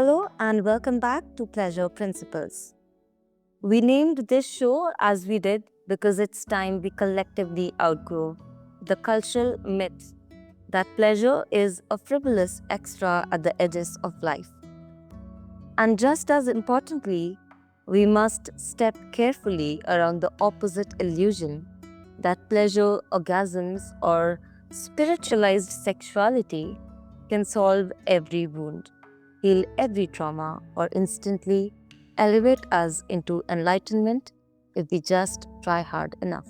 Hello and welcome back to Pleasure Principles. We named this show as we did because it's time we collectively outgrow the cultural myth that pleasure is a frivolous extra at the edges of life. And just as importantly, we must step carefully around the opposite illusion that pleasure, orgasms, or spiritualized sexuality can solve every wound, heal every trauma, or instantly elevate us into enlightenment if we just try hard enough.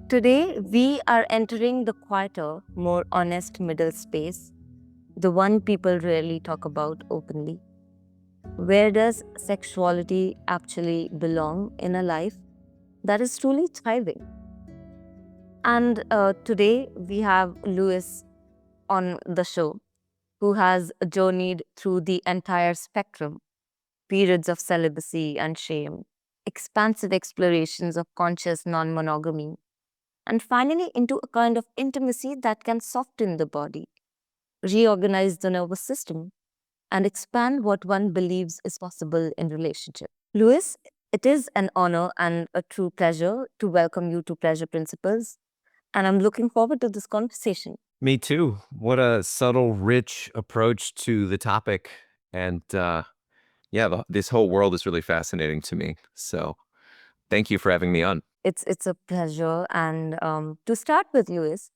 Today, we are entering the quieter, more honest middle space, the one people rarely talk about openly. Where does sexuality actually belong in a life that is truly thriving? And today we have Louis on the show, who has journeyed through the entire spectrum, periods of celibacy and shame, expansive explorations of conscious non monogamy, and finally into a kind of intimacy that can soften the body, reorganize the nervous system, and expand what one believes is possible in relationship. Louis, it is an honor and a true pleasure to welcome you to Pleasure Principles, and I'm looking forward to this conversation. Me too. What a subtle, rich approach to the topic. And yeah, this whole world is really fascinating to me. So thank you for having me on. It's a pleasure, and to start with, Louis,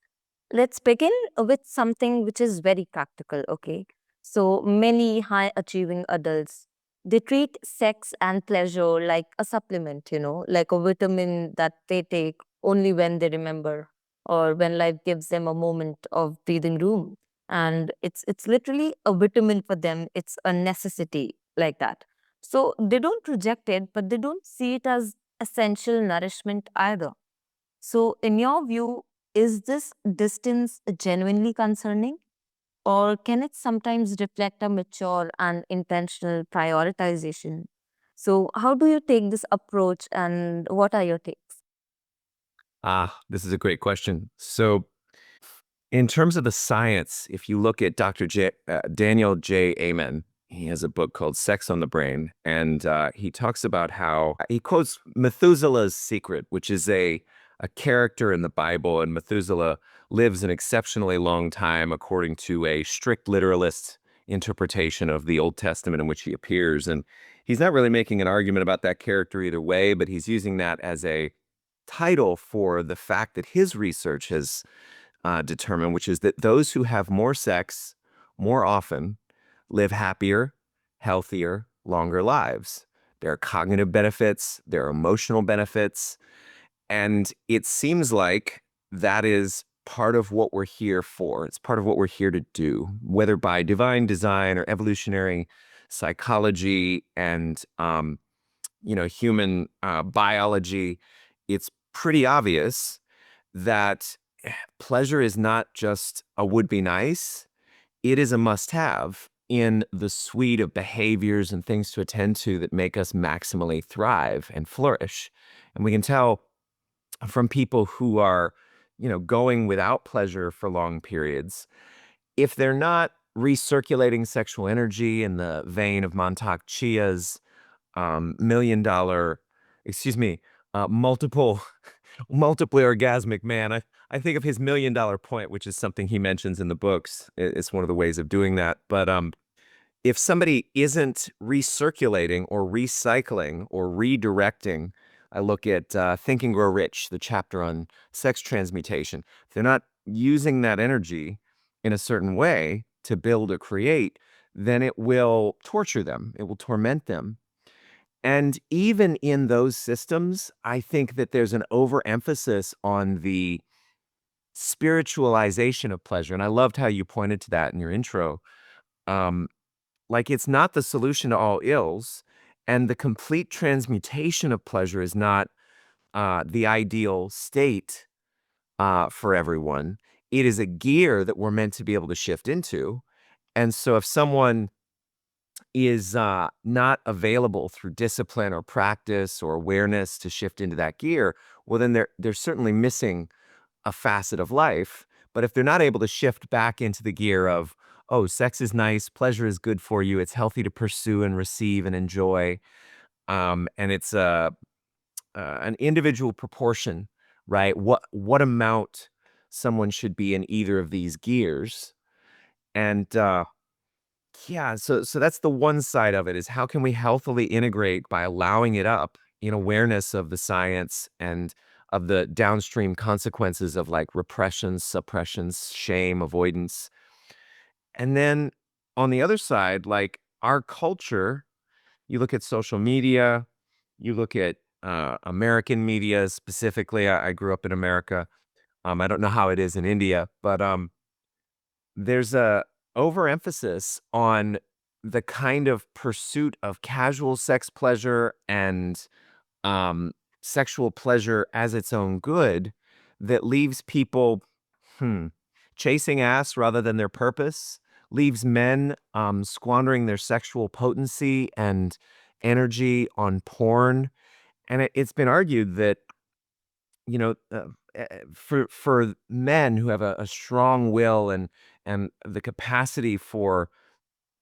let's begin with something which is very practical. Okay, so many high achieving adults, they treat sex and pleasure like a supplement, like a vitamin that they take only when they remember or when life gives them a moment of breathing room. And it's literally a vitamin for them. It's a necessity like that. So they don't reject it, but they don't see it as essential nourishment either. So, in your view, is this distance genuinely concerning? Or can it sometimes reflect a mature and intentional prioritization? So, how do you take this approach and what are your takes? This is a great question. So, in terms of the science, if you look at Daniel J. Amen, he has a book called Sex on the Brain, and he talks about how he quotes Methuselah's secret, which is a character in the Bible, and Methuselah lives an exceptionally long time according to a strict literalist interpretation of the Old Testament in which he appears. And he's not really making an argument about that character either way, but he's using that as a title for the fact that his research has determined, which is that those who have more sex more often live happier, healthier, longer lives. There are cognitive benefits, there are emotional benefits, and it seems like that is part of what we're here for. It's part of what we're here to do, whether by divine design or evolutionary psychology and human biology. It's pretty obvious that pleasure is not just a would be nice, it is a must have in the suite of behaviors and things to attend to that make us maximally thrive and flourish. And we can tell from people who are, going without pleasure for long periods, if they're not recirculating sexual energy in the vein of Montauk Chia's million dollar, excuse me, multiple multiply orgasmic man. I think of his $1 million point, which is something he mentions in the books. It's one of the ways of doing that. But if somebody isn't recirculating or recycling or redirecting, I look at Think and Grow Rich, the chapter on sex transmutation. If they're not using that energy in a certain way to build or create, then it will torture them. It will torment them. And even in those systems, I think that there's an overemphasis on the spiritualization of pleasure. And I loved how you pointed to that in your intro. Um, like it's not the solution to all ills, and the complete transmutation of pleasure is not the ideal state for everyone. It is a gear that we're meant to be able to shift into. And so if someone is not available through discipline or practice or awareness to shift into that gear, well, then they're certainly missing a facet of life. But if they're not able to shift back into the gear of, oh, sex is nice, pleasure is good for you, it's healthy to pursue and receive and enjoy, and it's an individual proportion, right? What amount someone should be in either of these gears, and yeah, so that's the one side of it is how can we healthily integrate by allowing it up in awareness of the science and of the downstream consequences of like repressions, suppressions, shame, avoidance. And then on the other side, like our culture, you look at social media, you look at American media specifically. I grew up in America. I don't know how it is in India, but there's a overemphasis on the kind of pursuit of casual sex pleasure and um, sexual pleasure as its own good that leaves people hmm, chasing ass rather than their purpose, leaves men squandering their sexual potency and energy on porn. And it's been argued that, you know, for men who have a strong will and the capacity for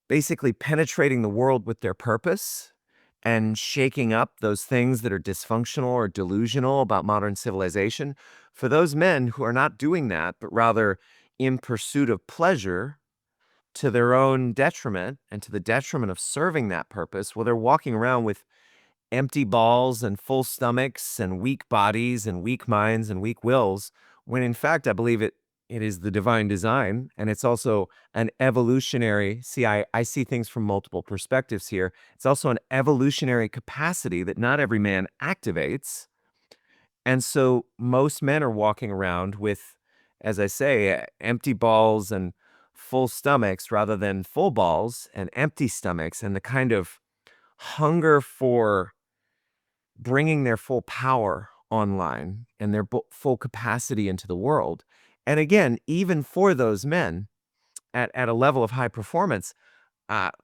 basically penetrating the world with their purpose and shaking up those things that are dysfunctional or delusional about modern civilization, for those men who are not doing that, but rather in pursuit of pleasure to their own detriment and to the detriment of serving that purpose, well, they're walking around with empty balls and full stomachs and weak bodies and weak minds and weak wills, when in fact, I believe it is the divine design. And it's also an evolutionary, see, I see things from multiple perspectives here. It's also an evolutionary capacity that not every man activates. And so most men are walking around with, as I say, empty balls and full stomachs rather than full balls and empty stomachs, and the kind of hunger for bringing their full power online and their full capacity into the world. And again, even for those men at a level of high performance,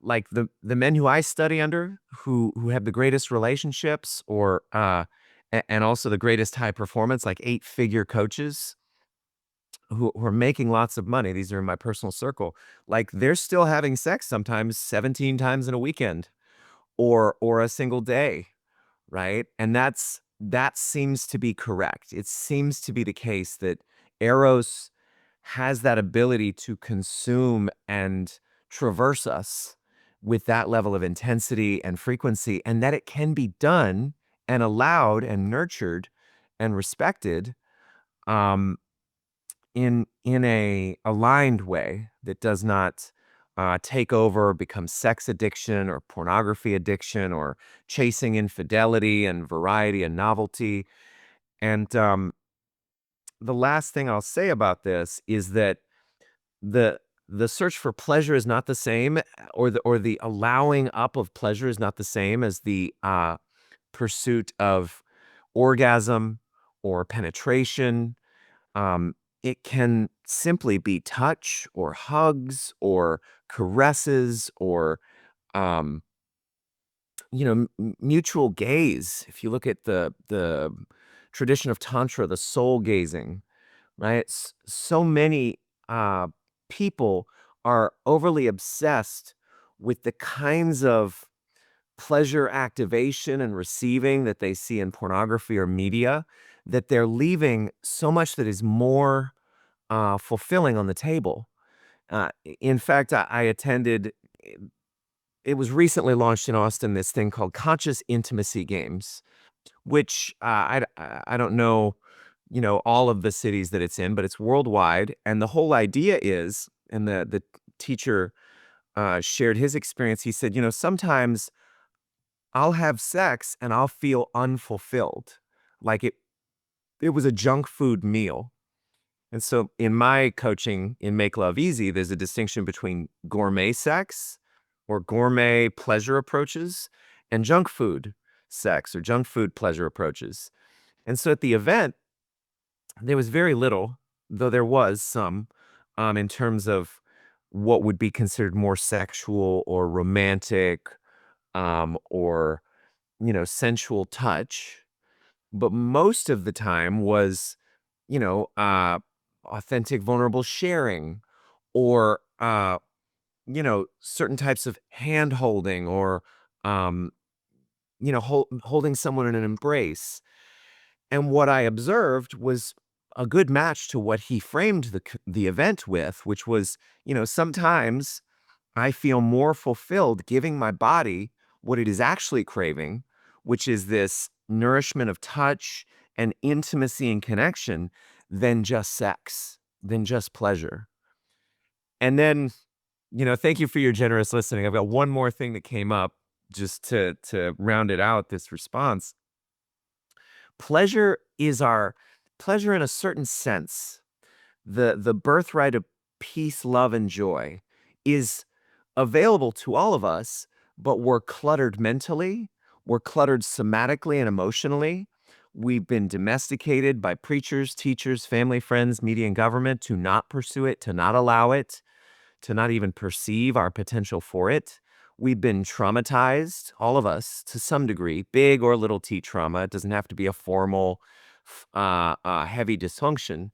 like the men who I study under, who have the greatest relationships, or and also the greatest high performance, like 8-figure coaches who are making lots of money. These are in my personal circle. Like they're still having sex sometimes 17 times in a weekend or a single day, right? And that seems to be correct. It seems to be the case that Eros has that ability to consume and traverse us with that level of intensity and frequency, and that it can be done and allowed and nurtured and respected um, in a aligned way that does not take over or become sex addiction or pornography addiction or chasing infidelity and variety and novelty. And the last thing I'll say about this is that the the search for pleasure is not the same, or the allowing up of pleasure is not the same as the pursuit of orgasm or penetration. It can simply be touch or hugs or caresses or, um, mutual gaze. If you look at the tradition of tantra, the soul gazing, right? So many uh, people are overly obsessed with the kinds of pleasure activation and receiving that they see in pornography or media, that they're leaving so much that is more fulfilling on the table. In fact, I attended, it was recently launched in Austin, this thing called Conscious Intimacy Games, which I don't know, all of the cities that it's in, but it's worldwide. And the whole idea is, and the teacher shared his experience. He said, sometimes I'll have sex and I'll feel unfulfilled, like it was a junk food meal. And so in my coaching in Make Love Easy, there's a distinction between gourmet sex or gourmet pleasure approaches and junk food sex or junk food pleasure approaches. And so at the event, there was very little, though there was some, in terms of what would be considered more sexual or romantic, or, sensual touch. But most of the time was, you know, uh, authentic, vulnerable sharing, or certain types of hand holding or, um, holding someone in an embrace. And what I observed was a good match to what he framed the event with, which was, sometimes I feel more fulfilled giving my body what it is actually craving, which is this nourishment of touch and intimacy and connection, than just sex, than just pleasure. And then, thank you for your generous listening. I've got one more thing that came up just to round it out, this response. Pleasure is our pleasure in a certain sense. The birthright of peace, love, and joy is available to all of us, but we're cluttered mentally, we're cluttered somatically and emotionally. We've been domesticated by preachers, teachers, family, friends, media, and government to not pursue it, to not allow it, to not even perceive our potential for it. We've been traumatized, all of us, to some degree, big or little t trauma. It doesn't have to be a formal, heavy dysfunction,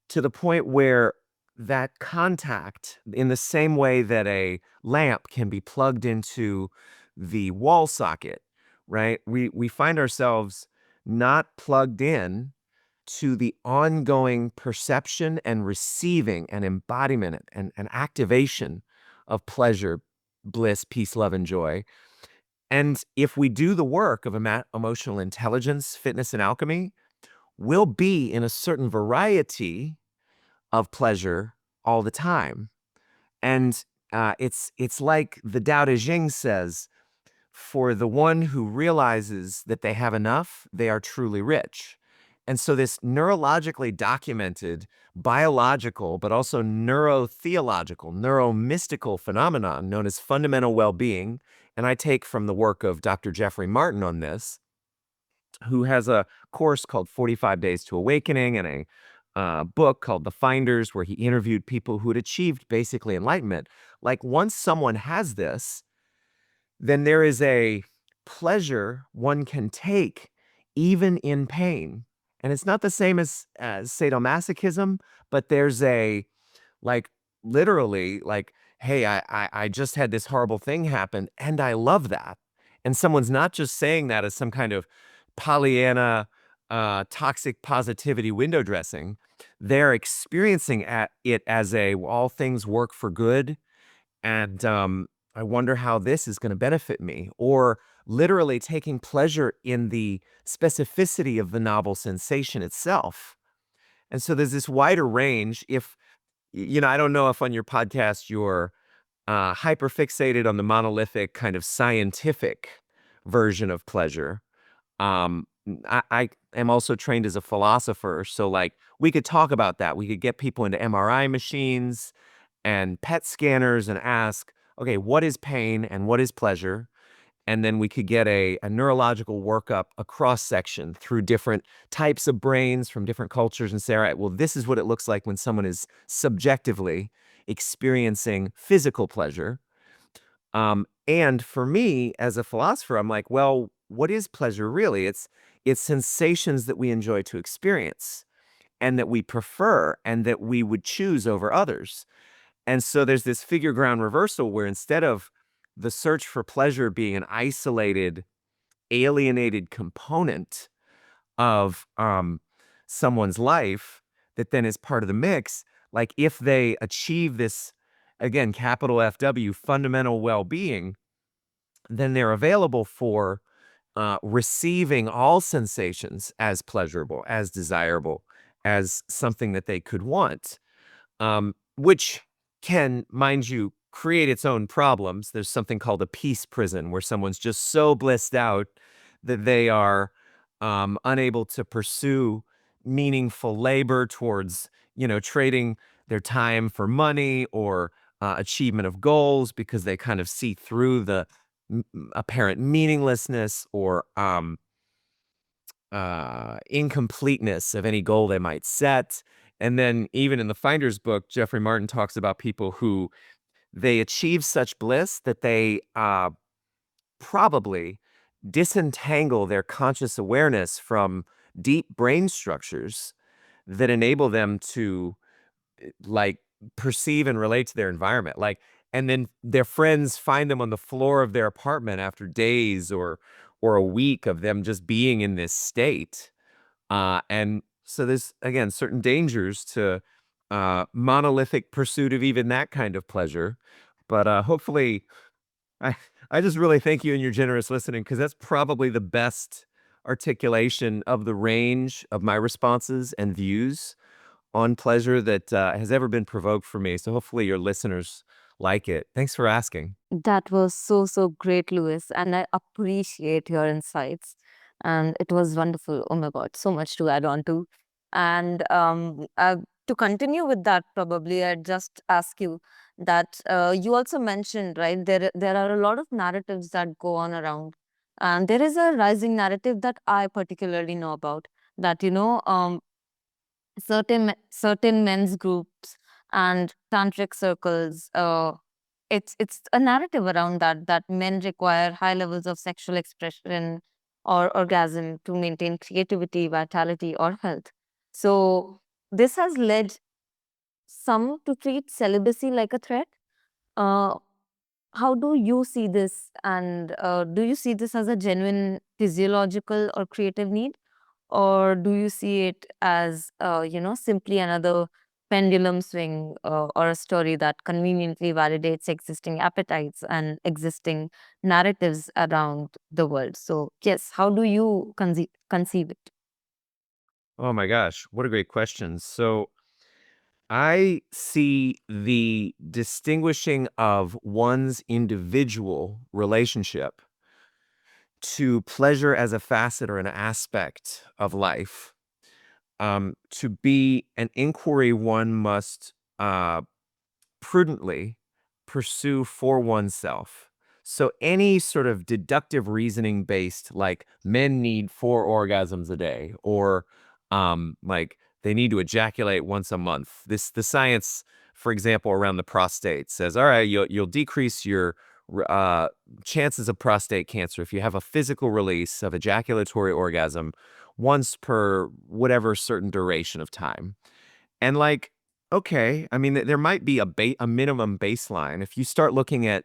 to the point where that contact, in the same way that a lamp can be plugged into the wall socket, right? We find ourselves not plugged in to the ongoing perception and receiving and embodiment and activation of pleasure, bliss, peace, love, and joy. And if we do the work of emotional intelligence, fitness, and alchemy, we'll be in a certain variety of pleasure all the time. And it's like the Tao Te Ching says, for the one who realizes that they have enough, they are truly rich. And so this neurologically documented biological, but also neurotheological, neuromystical phenomenon known as fundamental well-being, and I take from the work of Dr. Jeffrey Martin on this, who has a course called 45 Days to Awakening and a book called The Finders, where he interviewed people who had achieved basically enlightenment. Like, once someone has this, then there is a pleasure one can take even in pain. And it's not the same as sadomasochism, but there's a, like, literally, like, hey, I just had this horrible thing happen and I love that. And someone's not just saying that as some kind of Pollyanna, toxic positivity window dressing. They're experiencing it as a, well, all things work for good, and I wonder how this is going to benefit me, or literally taking pleasure in the specificity of the novel sensation itself. And so there's this wider range. If I don't know if on your podcast you're hyper fixated on the monolithic kind of scientific version of pleasure. I am also trained as a philosopher, so, like, we could talk about that. We could get people into MRI machines and PET scanners and ask, okay, what is pain and what is pleasure? And then we could get a neurological workup, a cross section through different types of brains from different cultures, and say, all right, well, this is what it looks like when someone is subjectively experiencing physical pleasure. And for me, as a philosopher, I'm like, well, what is pleasure really? It's sensations that we enjoy to experience and that we prefer and that we would choose over others. And so there's this figure ground reversal where, instead of the search for pleasure being an isolated, alienated component of someone's life that then is part of the mix, like, if they achieve this, again, capital FW, fundamental well-being, then they're available for receiving all sensations as pleasurable, as desirable, as something that they could want, which can, mind you, create its own problems. There's something called a peace prison, where someone's just so blissed out that they are unable to pursue meaningful labor towards, trading their time for money or achievement of goals, because they kind of see through the apparent meaninglessness or incompleteness of any goal they might set. And then, even in the Finder's book, Jeffrey Martin talks about people who they achieve such bliss that they probably disentangle their conscious awareness from deep brain structures that enable them to, like, perceive and relate to their environment. Like, and then their friends find them on the floor of their apartment after days or a week of them just being in this state. And so there's, again, certain dangers to monolithic pursuit of even that kind of pleasure. But hopefully, I, I just really thank you and your generous listening, because that's probably the best articulation of the range of my responses and views on pleasure that has ever been provoked for me. So hopefully your listeners like it. Thanks for asking. That was so, so great, Louis. And I appreciate your insights. And it was wonderful. Oh my God, so much to add on to. And to continue with that, probably I'd just ask you that you also mentioned, right, there are a lot of narratives that go on around. And there is a rising narrative that I particularly know about, that, certain men's groups and tantric circles, it's a narrative around that men require high levels of sexual expression or orgasm to maintain creativity, vitality, or health. So this has led some to treat celibacy like a threat. uh, how do you see this, and do you see this as a genuine physiological or creative need, or do you see it as, simply another pendulum swing, or a story that conveniently validates existing appetites and existing narratives around the world? So, yes, how do you conceive it? Oh my gosh, what a great question. So I see the distinguishing of one's individual relationship to pleasure as a facet or an aspect of life, to be an inquiry one must prudently pursue for oneself. So any sort of deductive reasoning based, like men need 4 orgasms a day, or like they need to ejaculate once a month. The science, for example, around the prostate says, all right, you'll decrease your uh, chances of prostate cancer if you have a physical release of ejaculatory orgasm once per whatever certain duration of time. And like, okay, I mean, there might be a minimum baseline. If you start looking at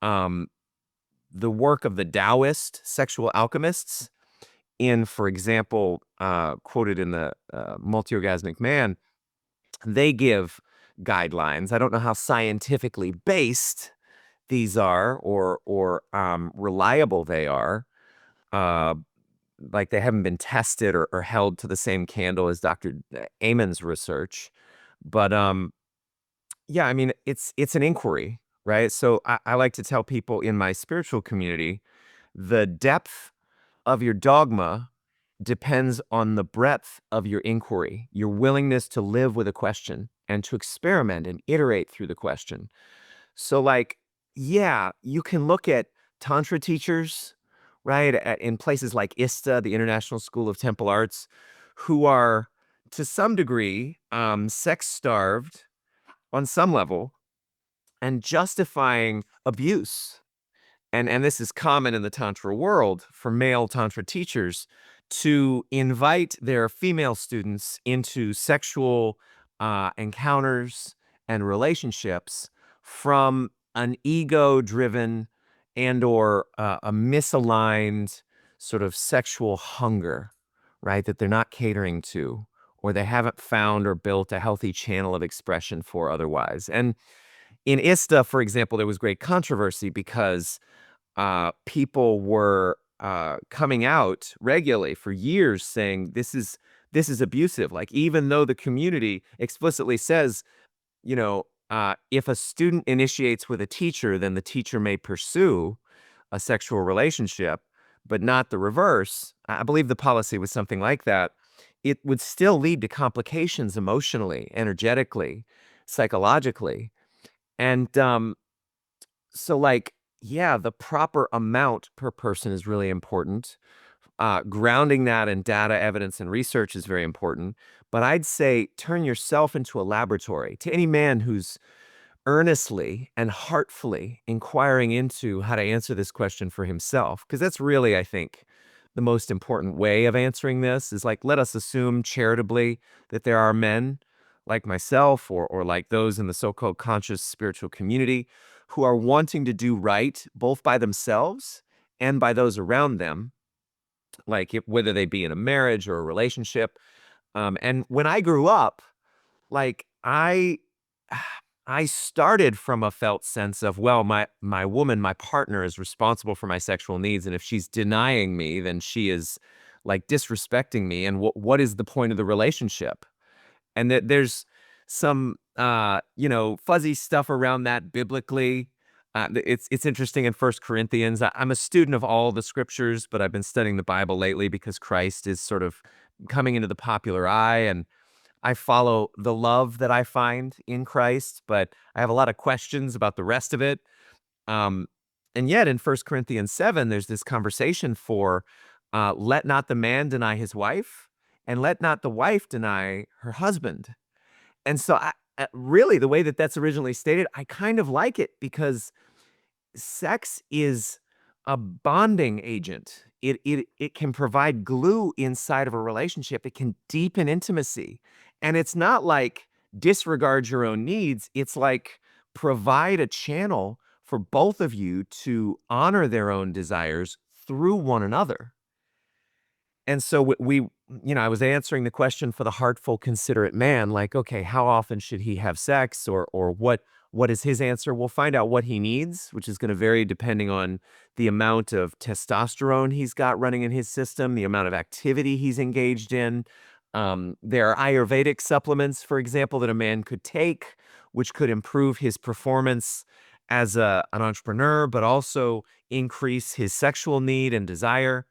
um, the work of the Taoist sexual alchemists, in, for example, quoted in the Multi-Orgasmic Man, they give guidelines. I don't know how scientifically based these are, or reliable they are. Uh, like they haven't been tested or held to the same candle as Dr. Amen's research. But yeah, I mean, it's an inquiry, right? So I like to tell people in my spiritual community, the depth of your dogma depends on the breadth of your inquiry, your willingness to live with a question and to experiment and iterate through the question. So, like, yeah, you can look at Tantra teachers, right, in places like ISTA, the International School of Temple Arts, who are to some degree sex starved on some level and justifying abuse. And this is common in the tantra world for male tantra teachers to invite their female students into sexual encounters and relationships from an ego-driven and or a misaligned sort of sexual hunger, right, that they're not catering to, or they haven't found or built a healthy channel of expression for otherwise. And in ISTA, for example, there was great controversy because people were coming out regularly for years saying this is abusive. Like, even though the community explicitly says, if a student initiates with a teacher, then the teacher may pursue a sexual relationship, but not the reverse. I believe the policy was something like that. It would still lead to complications emotionally, energetically, psychologically. And so, like, yeah, the proper amount per person is really important. Grounding that in data, evidence, and research is very important. But I'd say turn yourself into a laboratory to any man who's earnestly and heartfully inquiring into how to answer this question for himself. Because that's really, I think, the most important way of answering this is, like, let us assume charitably that there are men like myself or like those in the so-called conscious spiritual community who are wanting to do right both by themselves and by those around them, like whether they be in a marriage or a relationship. And when I grew up, like I started from a felt sense of, well, my woman, my partner is responsible for my sexual needs, and if she's denying me, then she is like disrespecting me. And what is the point of the relationship? And that there's some fuzzy stuff around that biblically. It's interesting in First Corinthians. I'm a student of all the scriptures, but I've been studying the Bible lately because Christ is sort of coming into the popular eye, and I follow the love that I find in Christ, but I have a lot of questions about the rest of it. Um, and yet in First Corinthians 7, there's this conversation for let not the man deny his wife, and let not the wife deny her husband. And so, really, the way that that's originally stated, I kind of like it because sex is a bonding agent. It can provide glue inside of a relationship. It can deepen intimacy. And it's not like disregard your own needs. It's like provide a channel for both of you to honor their own desires through one another. And so I was answering the question for the heartful, considerate man, like, okay, how often should he have sex, or what is his answer? We'll find out what he needs, which is going to vary depending on the amount of testosterone he's got running in his system, the amount of activity he's engaged in. There are Ayurvedic supplements, for example, that a man could take, which could improve his performance as an entrepreneur, but also increase his sexual need and desire.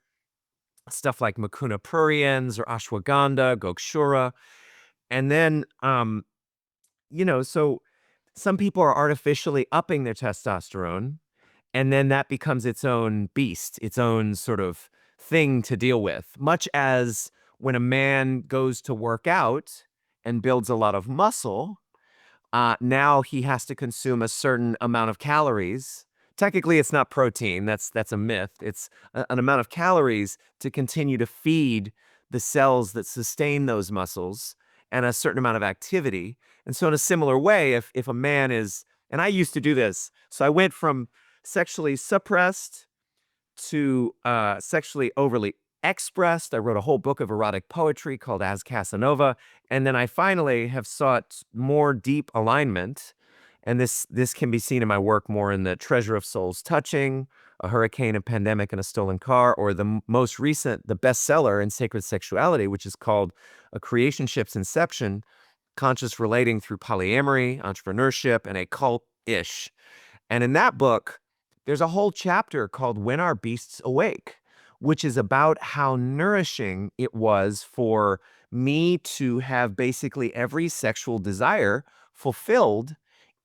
Stuff like Mucuna pruriens or ashwagandha, gokshura. And then, so some people are artificially upping their testosterone, and then that becomes its own beast, its own sort of thing to deal with. Much as when a man goes to work out and builds a lot of muscle, now he has to consume a certain amount of calories. Technically, it's not protein. That's a myth. It's an amount of calories to continue to feed the cells that sustain those muscles and a certain amount of activity. And so in a similar way, if a man is, and I used to do this, so I went from sexually suppressed to sexually overly expressed. I wrote a whole book of erotic poetry called As Casanova. And then I finally have sought more deep alignment. And this can be seen in my work more in the Treasure of Souls Touching, A Hurricane, a Pandemic, and a Stolen Car, or most recent, the bestseller in Sacred Sexuality, which is called A Creationship's Inception, Conscious Relating Through Polyamory, Entrepreneurship, and a Cult-ish. And in that book, there's a whole chapter called When Our Beasts Awake, which is about how nourishing it was for me to have basically every sexual desire fulfilled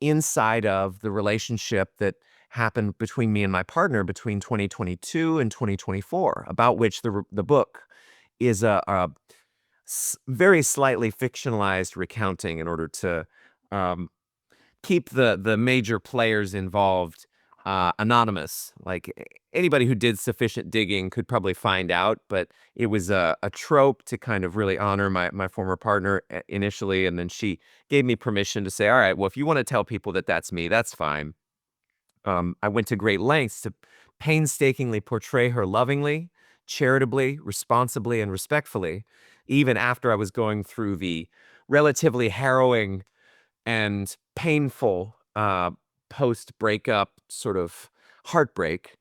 inside of the relationship that happened between me and my partner between 2022 and 2024, about which the book is a very slightly fictionalized recounting in order to um, keep the major players involved anonymous. Like anybody who did sufficient digging could probably find out, but it was a trope to kind of really honor my former partner initially, and then she gave me permission to say, all right, well, if you want to tell people that that's me, that's fine. I went to great lengths to painstakingly portray her lovingly, charitably, responsibly, and respectfully, even after I was going through the relatively harrowing and painful post breakup sort of heartbreak.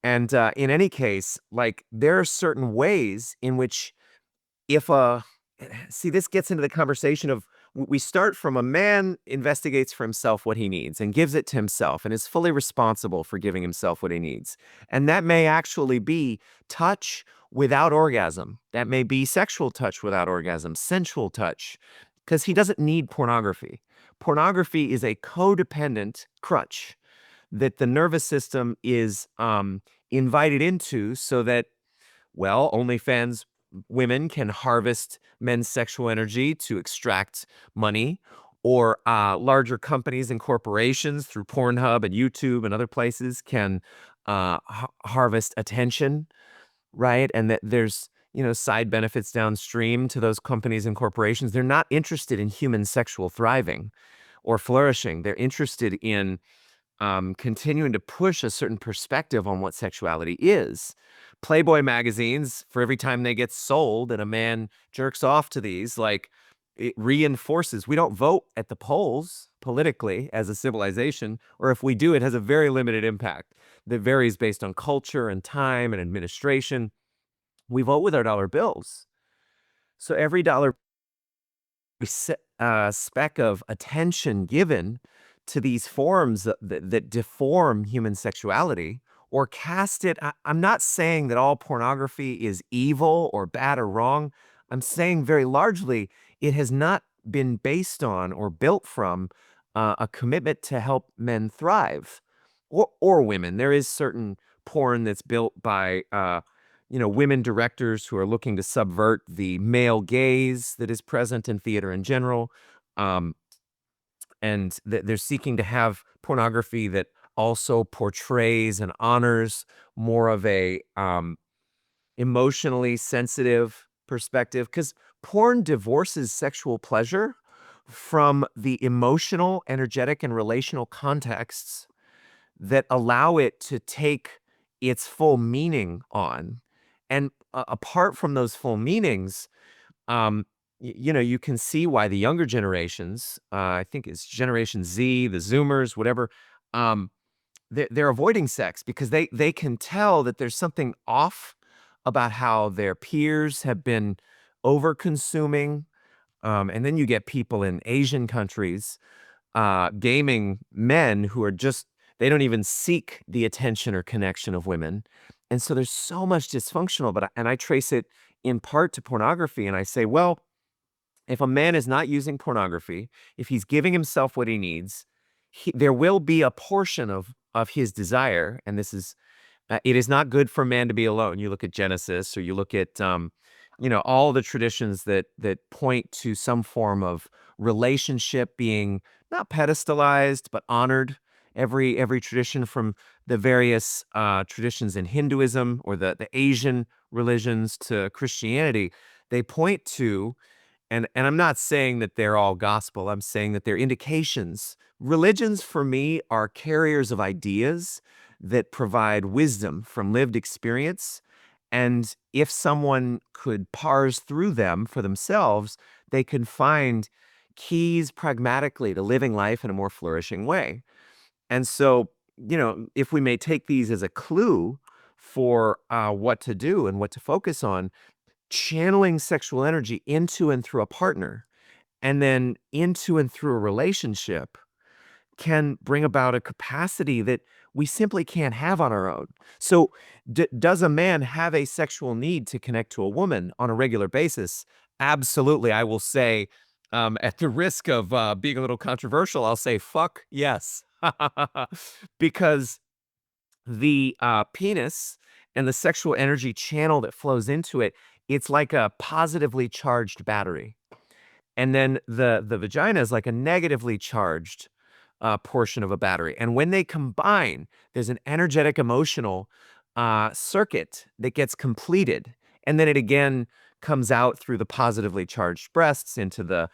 And in any case, like there are certain ways in which if a see this gets into the conversation of we start from a man investigates for himself what he needs and gives it to himself and is fully responsible for giving himself what he needs. And that may actually be touch without orgasm. That may be sexual touch without orgasm, sensual touch, because he doesn't need pornography. Pornography is a codependent crutch that the nervous system is invited into so that, well, OnlyFans women can harvest men's sexual energy to extract money, or larger companies and corporations through Pornhub and YouTube and other places can harvest attention, right? And that there's side benefits downstream to those companies and corporations. They're not interested in human sexual thriving or flourishing. They're interested in continuing to push a certain perspective on what sexuality is. Playboy magazines, for every time they get sold and a man jerks off to these, like, it reinforces we don't vote at the polls politically as a civilization, or if we do, it has a very limited impact that varies based on culture and time and administration. We vote with our dollar bills. So every dollar speck of attention given to these forms that deform human sexuality or cast it. I'm not saying that all pornography is evil or bad or wrong. I'm saying very largely it has not been based on or built from a commitment to help men thrive or women. There is certain porn that's built by women directors who are looking to subvert the male gaze that is present in theater in general. Um, and they're seeking to have pornography that also portrays and honors more of a emotionally sensitive perspective, because porn divorces sexual pleasure from the emotional, energetic, and relational contexts that allow it to take its full meaning on. And apart from those full meanings, you can see why the younger generations, I think it's Generation Z, the Zoomers, whatever, they're avoiding sex because they can tell that there's something off about how their peers have been over consuming. And then you get people in Asian countries gaming men who are just, they don't even seek the attention or connection of women. And so there's so much dysfunctional, and I trace it in part to pornography. And I say, well, if a man is not using pornography, if he's giving himself what he needs, there will be a portion of his desire, and this is it is not good for man to be alone. You look at Genesis, or you look at all the traditions that point to some form of relationship being not pedestalized but honored. Every tradition from the various traditions in Hinduism or the Asian religions to Christianity, they point to, and I'm not saying that they're all gospel. I'm saying that they're indications. Religions for me are carriers of ideas that provide wisdom from lived experience. And if someone could parse through them for themselves, they can find keys pragmatically to living life in a more flourishing way. And so, if we may take these as a clue for what to do and what to focus on, channeling sexual energy into and through a partner and then into and through a relationship can bring about a capacity that we simply can't have on our own. So, does a man have a sexual need to connect to a woman on a regular basis? Absolutely. I will say, at the risk of being a little controversial, I'll say, fuck yes. Because the penis and the sexual energy channel that flows into it, it's like a positively charged battery. And then the vagina is like a negatively charged portion of a battery. And when they combine, there's an energetic, emotional circuit that gets completed. And then it again comes out through the positively charged breasts into the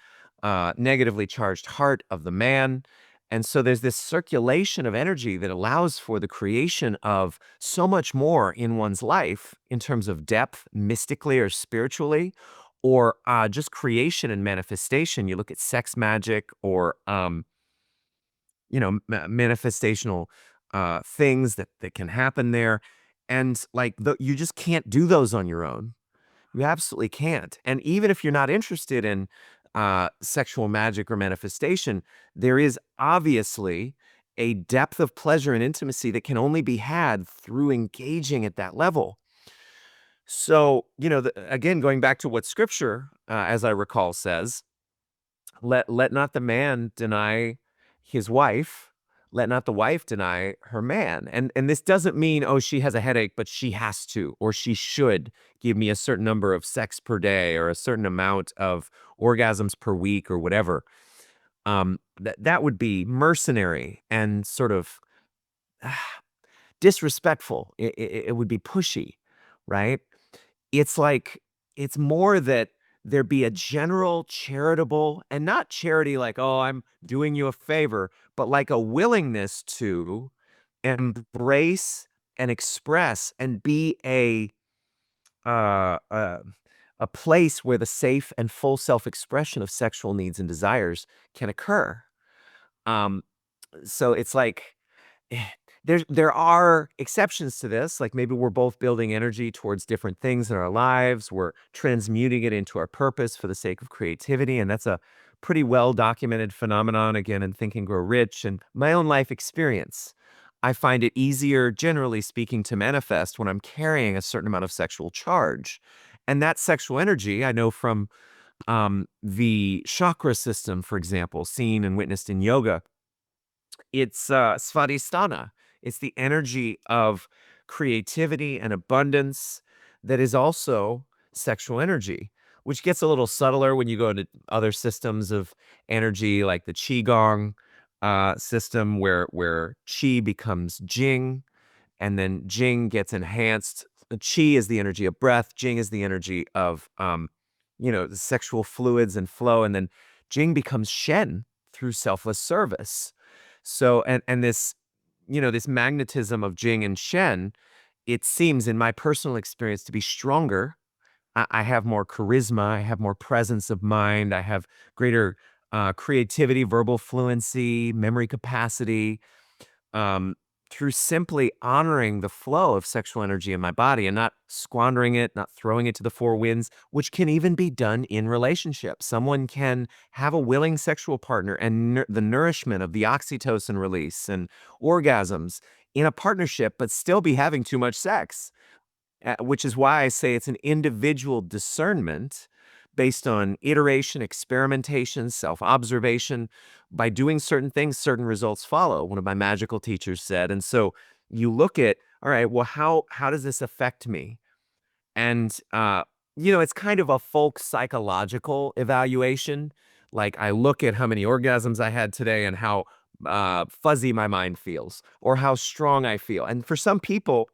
negatively charged heart of the man. And so there's this circulation of energy that allows for the creation of so much more in one's life in terms of depth, mystically or spiritually, or just creation and manifestation. You look at sex magic or manifestational things that can happen there. And like you just can't do those on your own. You absolutely can't. And even if you're not interested in sexual magic or manifestation, there is obviously a depth of pleasure and intimacy that can only be had through engaging at that level. So, again, going back to what scripture, as I recall, says, let not the man deny his wife, let not the wife deny her man. And this doesn't mean, oh, she has a headache, but she has to, or she should give me a certain number of sex per day or a certain amount of orgasms per week or whatever. That would be mercenary and sort of disrespectful. It would be pushy, right? It's like It's more that there be a general charitable, and not charity like, oh, I'm doing you a favor, but like a willingness to embrace and express and be uh, uh, a place where the safe and full self-expression of sexual needs and desires can occur. Um, so it's like eh, there are exceptions to this. Like maybe we're both building energy towards different things in our lives. We're transmuting it into our purpose for the sake of creativity, and that's a pretty well documented phenomenon again in Think and Grow Rich and my own life experience. I find it easier, generally speaking, to manifest when I'm carrying a certain amount of sexual charge. And that sexual energy, I know from the chakra system, for example, seen and witnessed in yoga, it's svadhisthana. It's the energy of creativity and abundance that is also sexual energy, which gets a little subtler when you go into other systems of energy, like the qigong system, where qi becomes jing, and then Jing gets enhanced. Qi is the energy of breath. Jing is the energy of, the sexual fluids and flow. And then Jing becomes Shen through selfless service. So, and this, this magnetism of Jing and Shen, it seems in my personal experience to be stronger. I have more charisma. I have more presence of mind. I have greater creativity, verbal fluency, memory capacity, um, through simply honoring the flow of sexual energy in my body and not squandering it, not throwing it to the four winds, which can even be done in relationships. Someone can have a willing sexual partner and the nourishment of the oxytocin release and orgasms in a partnership, but still be having too much sex, which is why I say it's an individual discernment based on iteration, experimentation, self-observation. By doing certain things, certain results follow, one of my magical teachers said. And so you look at, all right, well, how does this affect me? And it's kind of a folk psychological evaluation. Like I look at how many orgasms I had today and how fuzzy my mind feels, or how strong I feel. And for some people,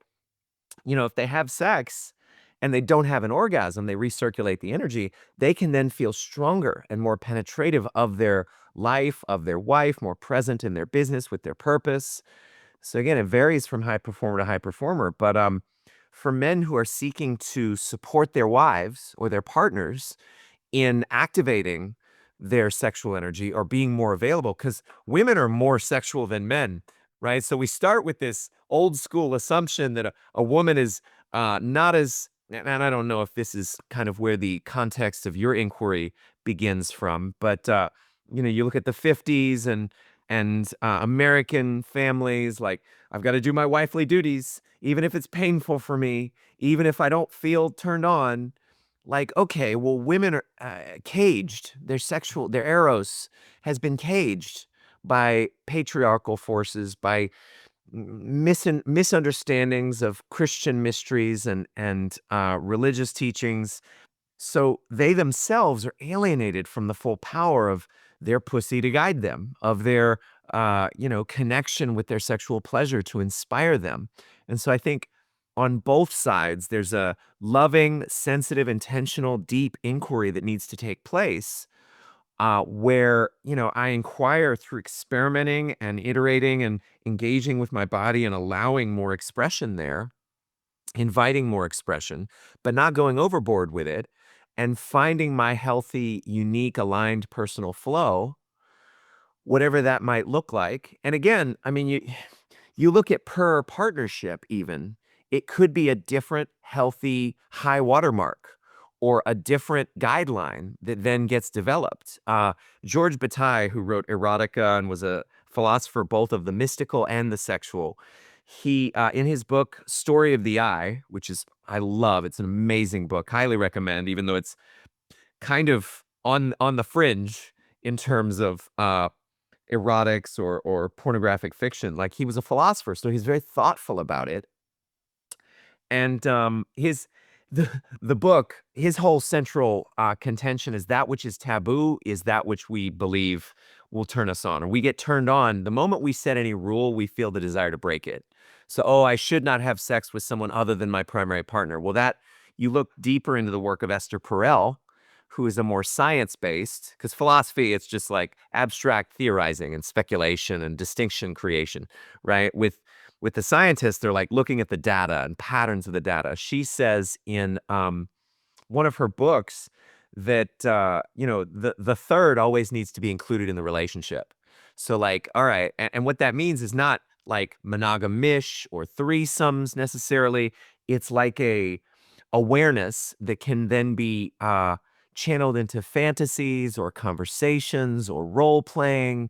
if they have sex and they don't have an orgasm, they recirculate the energy, they can then feel stronger and more penetrative of their life, of their wife, more present in their business with their purpose. So again, it varies from high performer to high performer. But for men who are seeking to support their wives or their partners in activating their sexual energy or being more available, because women are more sexual than men, right? So we start with this old school assumption that a woman is not as, and I don't know if this is kind of where the context of your inquiry begins from, but you look at the 50s and American families, like I've got to do my wifely duties, even if it's painful for me, even if I don't feel turned on. Like, okay, well, women are caged. Their eros has been caged by patriarchal forces, by misunderstandings of Christian mysteries and religious teachings. So they themselves are alienated from the full power of their pussy to guide them, of their connection with their sexual pleasure to inspire them. And so I think on both sides, there's a loving, sensitive, intentional, deep inquiry that needs to take place, where I inquire through experimenting and iterating and engaging with my body and allowing more expression there, inviting more expression, but not going overboard with it, and finding my healthy, unique, aligned personal flow, whatever that might look like. And again, I mean, you look at per partnership even, it could be a different healthy high watermark or a different guideline that then gets developed. George Bataille, who wrote Erotica and was a philosopher both of the mystical and the sexual, he in his book Story of the Eye, which is I love, it's an amazing book, highly recommend, even though it's kind of on the fringe in terms of erotics or pornographic fiction. Like he was a philosopher, so he's very thoughtful about it. And the book, his whole central contention is that which is taboo is that which we believe will turn us on, or we get turned on the moment we set any rule. We feel the desire to break it. So, oh, I should not have sex with someone other than my primary partner. Well, that you look deeper into the work of Esther Perel, who is a more science-based, because philosophy, it's just like abstract theorizing and speculation and distinction creation, right? With the scientists, they're like looking at the data and patterns of the data. She says in one of her books that the third always needs to be included in the relationship. So like, all right, and what that means is not like monogamish or threesomes necessarily. It's like a awareness that can then be channeled into fantasies or conversations or role playing.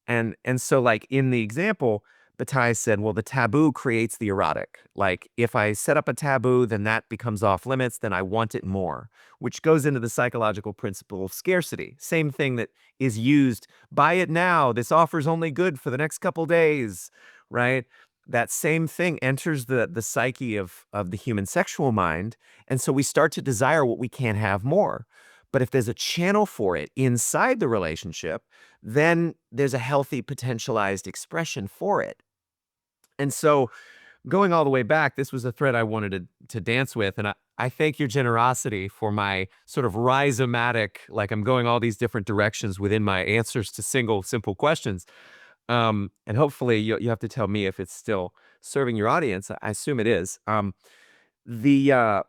And so like in the example, Bataille said, well, the taboo creates the erotic. Like if I set up a taboo, then that becomes off limits, then I want it more, which goes into the psychological principle of scarcity. Same thing that is used, buy it now, this offer's only good for the next couple days, right? That same thing enters the psyche of the human sexual mind. And so we start to desire what we can't have more. But if there's a channel for it inside the relationship, then there's a healthy potentialized expression for it. And so going all the way back, this was a thread I wanted to dance with. And I thank your generosity for my sort of rhizomatic, like I'm going all these different directions within my answers to single, simple questions. And hopefully you have to tell me if it's still serving your audience. I assume it is. The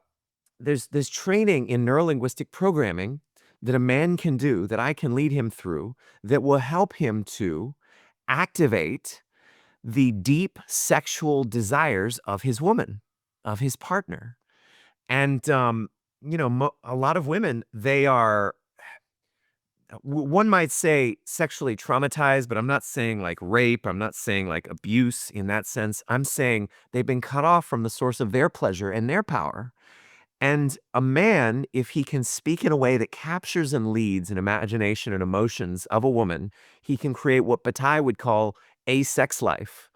there's training in neurolinguistic programming that a man can do, that I can lead him through, that will help him to activate the deep sexual desires of his woman, of his partner. And a lot of women, they are one might say sexually traumatized, but I'm not saying like rape, I'm not saying like abuse in that sense. I'm saying they've been cut off from the source of their pleasure and their power. And a man, if he can speak in a way that captures and leads an imagination and emotions of a woman, he can create what Bataille would call a sex life.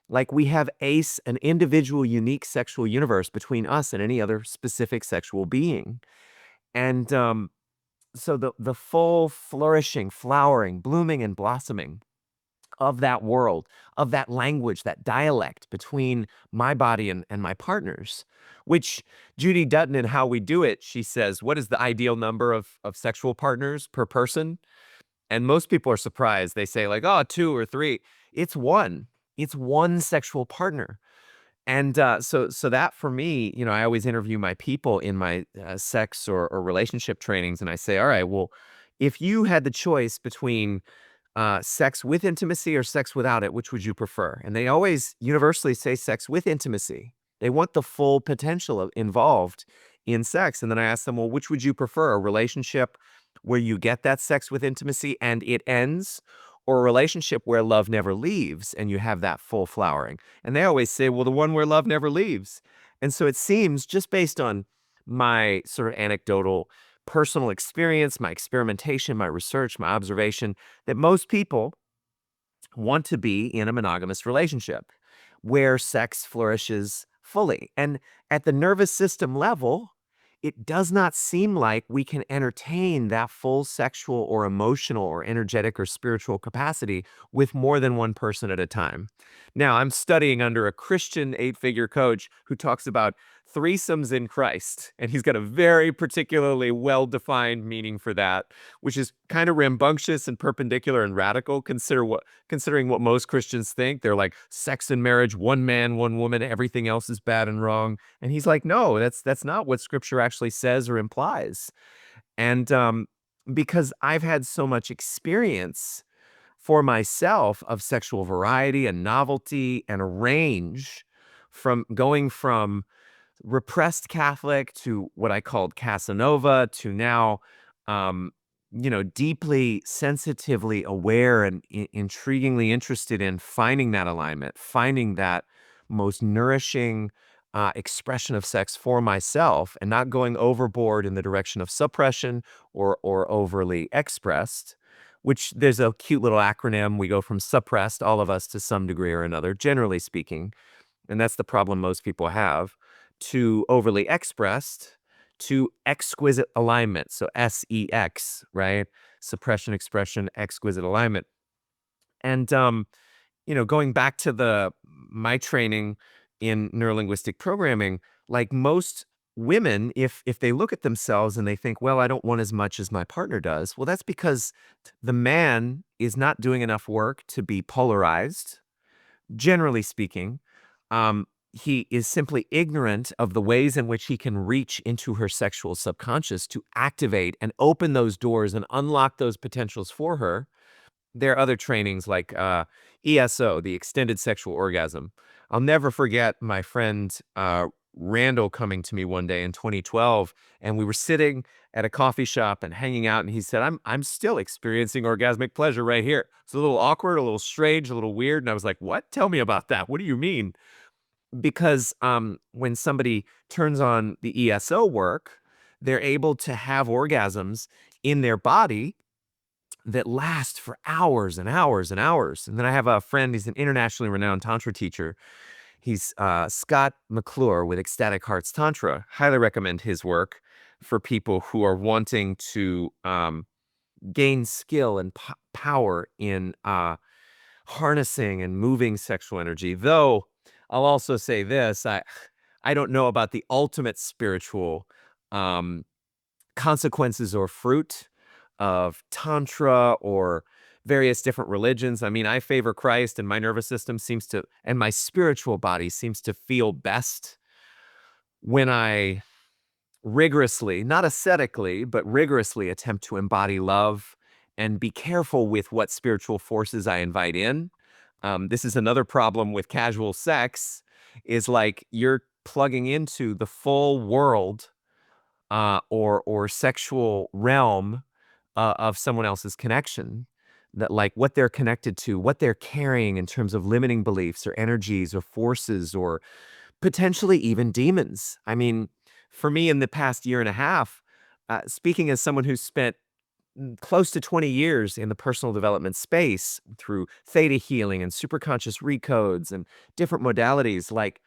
Like we have an individual, unique sexual universe between us and any other specific sexual being. And so the full flourishing, flowering, blooming, and blossoming of that world, of that language, that dialect between my body and my partner's, which Judy Dutton in How We Do It, she says, what is the ideal number of sexual partners per person? And most people are surprised. They say like, oh, two or three. It's one. It's one sexual partner. And so that for me, I always interview my people in my sex or relationship trainings, and I say, all right, well, if you had the choice between sex with intimacy or sex without it, which would you prefer? And they always universally say sex with intimacy. They want the full potential involved in sex. And then I ask them, well, which would you prefer? A relationship where you get that sex with intimacy and it ends, or a relationship where love never leaves and you have that full flowering? And they always say, well, the one where love never leaves. And so it seems, just based on my sort of anecdotal personal experience, my experimentation, my research, my observation, that most people want to be in a monogamous relationship where sex flourishes fully. And at the nervous system level, it does not seem like we can entertain that full sexual or emotional or energetic or spiritual capacity with more than one person at a time. Now, I'm studying under a Christian eight-figure coach who talks about threesomes in Christ, and he's got a very particularly well-defined meaning for that, which is kind of rambunctious and perpendicular and radical. Considering what most Christians think. They're like, sex and marriage, one man, one woman, everything else is bad and wrong. And he's like, no, that's not what Scripture actually says or implies. And because I've had so much experience for myself of sexual variety and novelty and a range, from going from repressed Catholic to what I called Casanova to now, um, deeply, sensitively aware and intriguingly interested in finding that alignment, finding that most nourishing expression of sex for myself, and not going overboard in the direction of suppression or overly expressed. Which there's a cute little acronym. We go from suppressed, all of us, to some degree or another, generally speaking, and that's the problem most people have, to overly expressed, to exquisite alignment. So SEX, right? Suppression, expression, exquisite alignment. And going back to the my training in neurolinguistic programming, like most women, if they look at themselves and they think, well, I don't want as much as my partner does, well, that's because the man is not doing enough work to be polarized, generally speaking. He is simply ignorant of the ways in which he can reach into her sexual subconscious to activate and open those doors and unlock those potentials for her. There are other trainings like ESO, the extended sexual orgasm. I'll never forget my friend Randall coming to me one day in 2012, and we were sitting at a coffee shop and hanging out, and he said, I'm still experiencing orgasmic pleasure right here. It's a little awkward, a little strange, a little weird." And I was like, "What? Tell me about that. What do you mean?" Because when somebody turns on the ESO work, they're able to have orgasms in their body that last for hours and hours and hours. And then I have a friend, he's an internationally renowned Tantra teacher. He's Scott McClure with Ecstatic Hearts Tantra. Highly recommend his work for people who are wanting to gain skill and power in harnessing and moving sexual energy. Though I'll also say this, I don't know about the ultimate spiritual um, consequences or fruit of tantra or various different religions. I mean, I favor Christ, and my nervous system seems to, and my spiritual body seems to feel best when I rigorously, not ascetically, but rigorously attempt to embody love and be careful with what spiritual forces I invite in. This is another problem with casual sex, is like you're plugging into the full world or sexual realm of someone else's connection, that like what they're connected to, what they're carrying in terms of limiting beliefs or energies or forces or potentially even demons. I mean, for me in the past year and a half, speaking as someone who's spent close to 20 years in the personal development space through theta healing and superconscious recodes and different modalities, like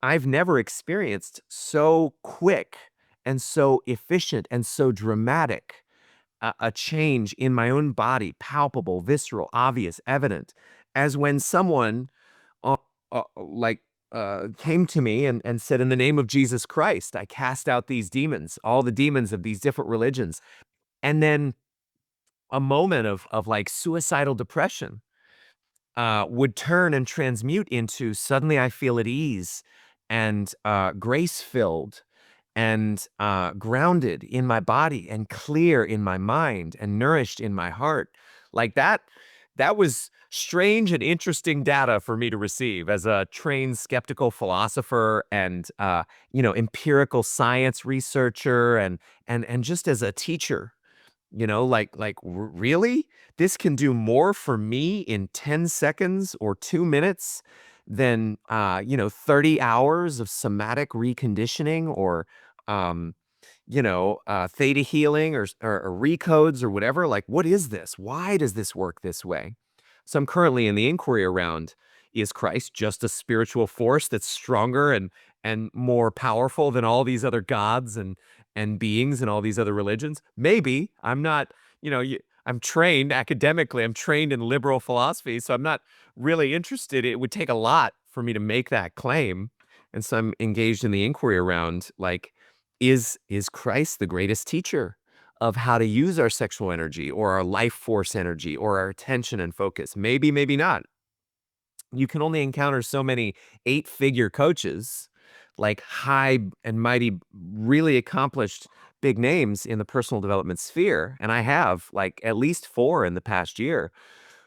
I've never experienced so quick and so efficient and so dramatic a change in my own body, palpable, visceral, obvious, evident, as when someone uh, like came to me and said, "In the name of Jesus Christ, I cast out these demons, all the demons of these different religions." And then a moment of like suicidal depression would turn and transmute into suddenly I feel at ease and grace filled and grounded in my body and clear in my mind and nourished in my heart. Like that was strange and interesting data for me to receive as a trained skeptical philosopher and empirical science researcher and just as a teacher. Really? This can do more for me in 10 seconds or 2 minutes than, 30 hours of somatic reconditioning or, um, theta healing or recodes or whatever. Like, what is this? Why does this work this way? So I'm currently in the inquiry around, is Christ just a spiritual force that's stronger and more powerful than all these other gods and beings and all these other religions? Maybe. I'm not, I'm trained academically, I'm trained in liberal philosophy, so I'm not really interested. It would take a lot for me to make that claim. And so I'm engaged in the inquiry around like, is Christ the greatest teacher of how to use our sexual energy or our life force energy or our attention and focus? Maybe, maybe not. You can only encounter so many eight-figure coaches, like high and mighty, really accomplished big names in the personal development sphere. And I have like at least four in the past year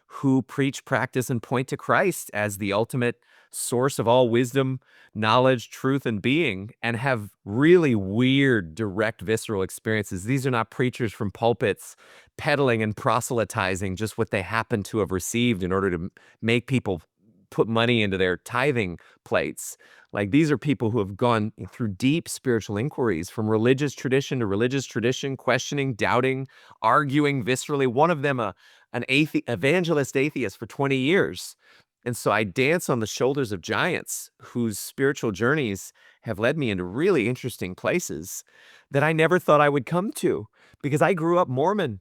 who preach, practice, and point to Christ as the ultimate source of all wisdom, knowledge, truth, and being, and have really weird, direct, visceral experiences. These are not preachers from pulpits peddling and proselytizing just what they happen to have received in order to make people put money into their tithing plates. Like these are people who have gone through deep spiritual inquiries from religious tradition to religious tradition, questioning, doubting, arguing viscerally. One of them, an evangelist atheist for 20 years. And so I dance on the shoulders of giants whose spiritual journeys have led me into really interesting places that I never thought I would come to because I grew up Mormon.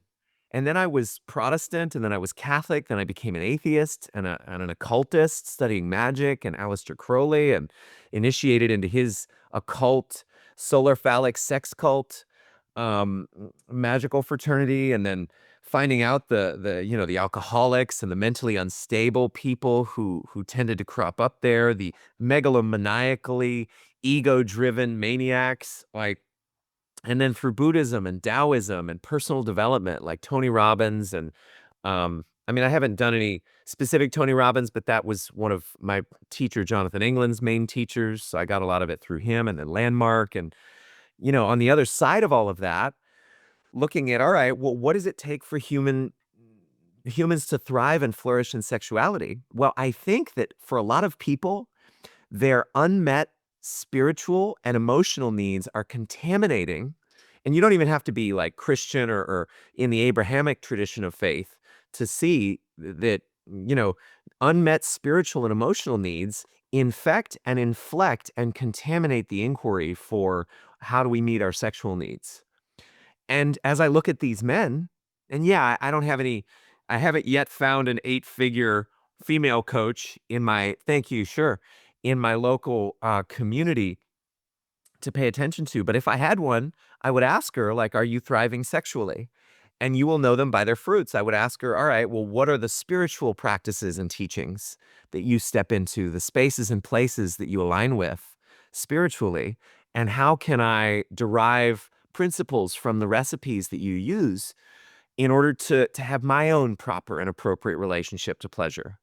And then I was Protestant, and then I was Catholic, then I became an atheist and an occultist studying magic and Aleister Crowley and initiated into his occult solar phallic sex cult, magical fraternity, and then finding out the alcoholics and the mentally unstable people who tended to crop up there, the megalomaniacally ego-driven maniacs, like, and then through Buddhism and Taoism and personal development, like Tony Robbins. And I mean, I haven't done any specific Tony Robbins, but that was one of my teacher, Jonathan England's main teachers. So I got a lot of it through him, and then Landmark. And, on the other side of all of that, looking at, all right, well, what does it take for humans to thrive and flourish in sexuality? Well, I think that for a lot of people, their unmet spiritual and emotional needs are contaminating. And you don't even have to be like Christian or in the Abrahamic tradition of faith to see that, unmet spiritual and emotional needs infect and inflect and contaminate the inquiry for how do we meet our sexual needs. And as I look at these men, and yeah, I don't have any, I haven't yet found an 8-figure female coach in my, thank you, sure, in my local community to pay attention to. But if I had one, I would ask her, like, are you thriving sexually? And you will know them by their fruits. I would ask her, all right, well, what are the spiritual practices and teachings that you step into, the spaces and places that you align with spiritually? And how can I derive principles from the recipes that you use in order to have my own proper and appropriate relationship to pleasure?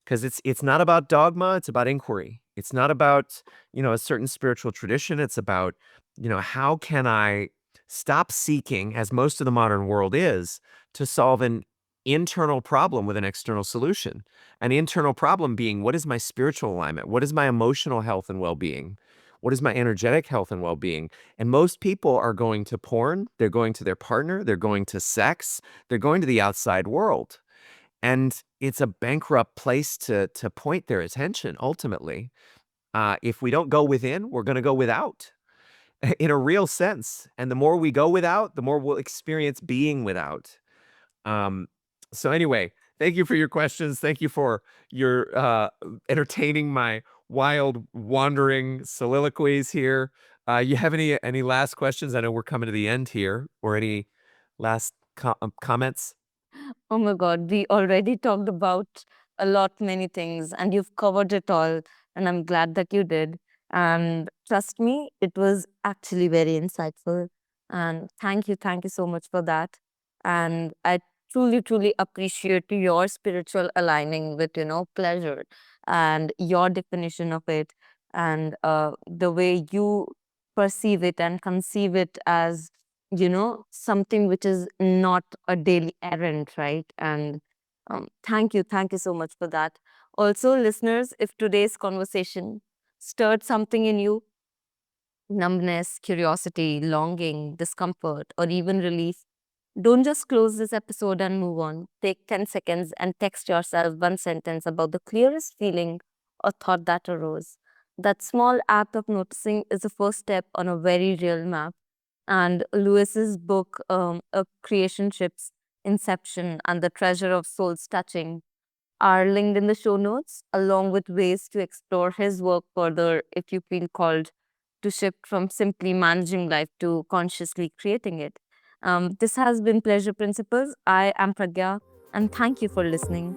Because it's not about dogma, it's about inquiry. It's not about, a certain spiritual tradition. It's about, how can I stop seeking, as most of the modern world is, to solve an internal problem with an external solution. An internal problem being, what is my spiritual alignment? What is my emotional health and well-being? What is my energetic health and well-being? And most people are going to porn, they're going to their partner, they're going to sex, they're going to the outside world. And it's a bankrupt place to point their attention ultimately. If we don't go within, we're gonna go without, in a real sense. And the more we go without, the more we'll experience being without. Um, so anyway, thank you for your questions. Thank you for your entertaining my wild wandering soliloquies here. You have any last questions? I know we're coming to the end here, or any last comments? Oh my God, we already talked about a lot, many things, and you've covered it all. And I'm glad that you did. And trust me, it was actually very insightful. And thank you so much for that. And I truly, truly appreciate your spiritual aligning with, pleasure and your definition of it, and the way you perceive it and conceive it as something which is not a daily errand, right? And thank you so much for that. Also, listeners, if today's conversation stirred something in you, numbness, curiosity, longing, discomfort, or even relief, don't just close this episode and move on. Take 10 seconds and text yourself one sentence about the clearest feeling or thought that arose. That small act of noticing is the first step on a very real map. And Lewis's book, Creation Ships, Inception, and The Treasure of Souls Touching, are linked in the show notes, along with ways to explore his work further if you feel called to shift from simply managing life to consciously creating it. This has been Pleasure Principles. I am Pragya, and thank you for listening.